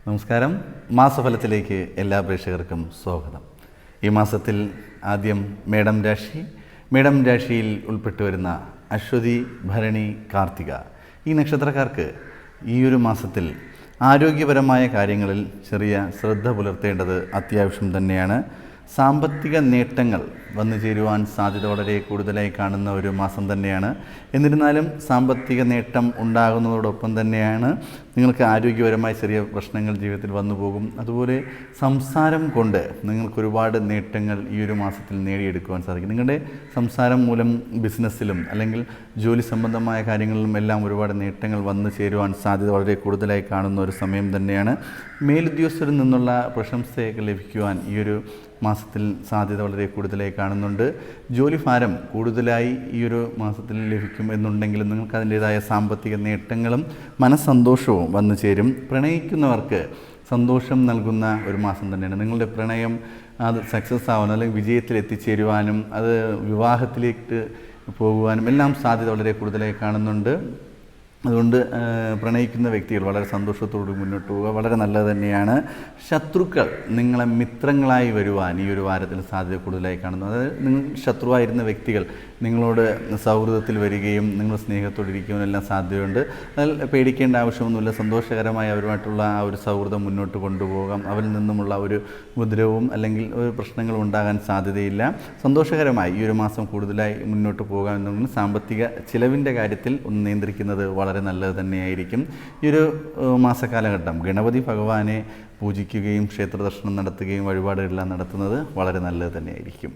നമസ്കാരം. മാസഫലത്തിലേക്ക് എല്ലാ പ്രേക്ഷകർക്കും സ്വാഗതം. ഈ മാസത്തിൽ ആദ്യം മേടം രാശിയിൽ ഉൾപ്പെട്ടു വരുന്ന അശ്വതി, ഭരണി, കാർത്തിക ഈ നക്ഷത്രക്കാർക്ക് ഈ ഒരു മാസത്തിൽ ആരോഗ്യപരമായ കാര്യങ്ങളിൽ ചെറിയ ശ്രദ്ധ പുലർത്തേണ്ടത് അത്യാവശ്യം തന്നെയാണ്. സാമ്പത്തിക നേട്ടങ്ങൾ വന്നു ചേരുവാൻ സാധ്യത വളരെ കൂടുതലായി കാണുന്ന ഒരു മാസം തന്നെയാണ്. എന്നിരുന്നാലും സാമ്പത്തിക നേട്ടം ഉണ്ടാകുന്നതോടൊപ്പം തന്നെയാണ് നിങ്ങൾക്ക് ആരോഗ്യപരമായ ചെറിയ പ്രശ്നങ്ങൾ ജീവിതത്തിൽ വന്നു പോകും. അതുപോലെ സംസാരം കൊണ്ട് നിങ്ങൾക്കൊരുപാട് നേട്ടങ്ങൾ ഈ ഒരു മാസത്തിൽ നേടിയെടുക്കുവാൻ സാധിക്കും. നിങ്ങളുടെ സംസാരം മൂലം ബിസിനസ്സിലും അല്ലെങ്കിൽ ജോലി സംബന്ധമായ കാര്യങ്ങളിലും എല്ലാം ഒരുപാട് നേട്ടങ്ങൾ വന്നു ചേരുവാൻ സാധ്യത വളരെ കൂടുതലായി കാണുന്ന ഒരു സമയം തന്നെയാണ്. മേലുദ്യോഗസ്ഥരിൽ നിന്നുള്ള പ്രശംസയൊക്കെ ലഭിക്കുവാൻ ഈ ഒരു മാസത്തിൽ സാധ്യത വളരെ കൂടുതലായി കാണുന്നുണ്ട്. ജോലിഭാരം കൂടുതലായി ഈ ഒരു മാസത്തിൽ ലഭിക്കും എന്നുണ്ടെങ്കിലും നിങ്ങൾക്ക് അതിൻ്റേതായ സാമ്പത്തിക നേട്ടങ്ങളും മനസ്സന്തോഷവും വന്നു ചേരും. പ്രണയിക്കുന്നവർക്ക് സന്തോഷം നൽകുന്ന ഒരു മാസം തന്നെയാണ്. നിങ്ങളുടെ പ്രണയം അത് സക്സസ് ആവാനും അല്ലെങ്കിൽ വിജയത്തിൽ എത്തിച്ചേരുവാനും അത് വിവാഹത്തിലേക്ക് പോകുവാനും എല്ലാം സാധ്യത വളരെ കൂടുതലായി കാണുന്നുണ്ട്. അതുകൊണ്ട് പ്രണയിക്കുന്ന വ്യക്തികൾ വളരെ സന്തോഷത്തോടെ മുന്നോട്ട് പോവുക, വളരെ നല്ലത് തന്നെയാണ്. ശത്രുക്കൾ നിങ്ങളെ മിത്രങ്ങളായി വരുവാൻ ഈ ഒരു വാരത്തിൽ സാധ്യത കൂടുതലായി കാണുന്നു. അതായത് നിങ്ങൾ ശത്രുവായിരുന്ന വ്യക്തികൾ നിങ്ങളോട് സൗഹൃദത്തിൽ വരികയും നിങ്ങൾ സ്നേഹത്തോടെ ഇരിക്കുവാനും എല്ലാം സാധ്യതയുണ്ട്. അതിൽ പേടിക്കേണ്ട ആവശ്യമൊന്നുമില്ല. സന്തോഷകരമായി അവരുമായിട്ടുള്ള ആ ഒരു സൗഹൃദം മുന്നോട്ട് കൊണ്ടുപോകാം. അവരിൽ നിന്നുമുള്ള ഒരു ഉപദ്രവവും അല്ലെങ്കിൽ ഒരു പ്രശ്നങ്ങളും ഉണ്ടാകാൻ സാധ്യതയില്ല. സന്തോഷകരമായി ഈ ഒരു മാസം കൂടുതലായി മുന്നോട്ട് പോകാം എന്നുണ്ടെങ്കിൽ സാമ്പത്തിക ചിലവിൻ്റെ കാര്യത്തിൽ ഒന്ന് നിയന്ത്രിക്കുന്നത് വളരെ നല്ലത് തന്നെയായിരിക്കും. ഈ ഒരു മാസകാലഘട്ടം ഗണപതി ഭഗവാനെ പൂജിക്കുകയും ക്ഷേത്ര ദർശനം നടത്തുകയും വഴിപാടുകളെല്ലാം നടത്തുന്നത് വളരെ നല്ലത് തന്നെയായിരിക്കും.